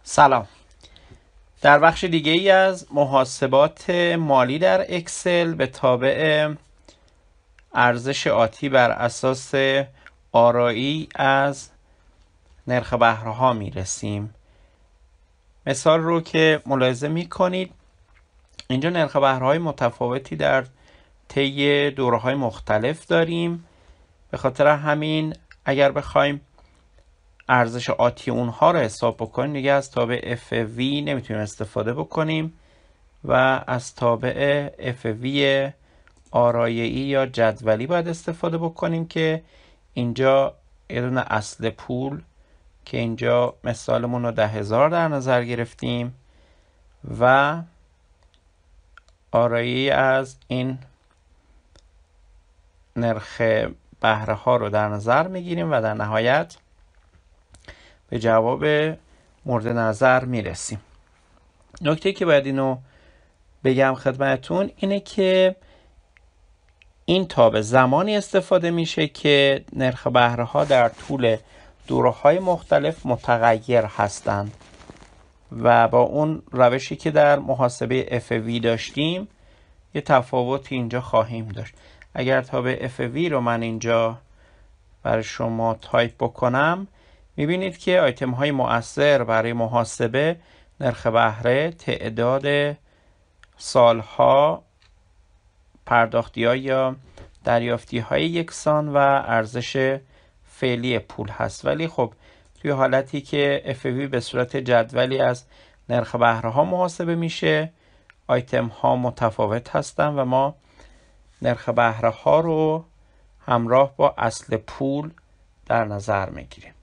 سلام. در بخش دیگه ای از محاسبات مالی در اکسل به تابع ارزش آتی بر اساس آرایی از نرخ بهره‌ها میرسیم. مثال رو که ملاحظه میکنید اینجا نرخ بهره‌های متفاوتی در طی دوره‌های مختلف داریم. به خاطر همین اگر بخوایم ارزش آتی اونها رو حساب بکنیم دیگه از تابع FV نمیتونیم استفاده بکنیم و از تابع FV آرایه‌ای یا جدولی باید استفاده بکنیم که اینجا یه دونه اصل پول که اینجا مثالمون رو 10,000 در نظر گرفتیم و آرایه‌ای از این نرخ بهره ها رو در نظر میگیریم و در نهایت به جواب مورد نظر میرسیم. نکته که باید اینو بگم خدمتون اینه که این تابع زمانی استفاده میشه که نرخ بهره ها در طول دوره‌های مختلف متغیر هستند و با اون روشی که در محاسبه FV داشتیم یه تفاوت اینجا خواهیم داشت. اگر تابع FV رو من اینجا برای شما تایپ بکنم میبینید که آیتم های مؤثر برای محاسبه نرخ بهره، تعداد سالها، پرداختی ها یا دریافتی های یکسان و ارزش فعلی پول هست. ولی خب توی حالتی که FV به صورت جدولی از نرخ بهره ها محاسبه میشه آیتم ها متفاوت هستن و ما نرخ بهره ها رو همراه با اصل پول در نظر میگیریم.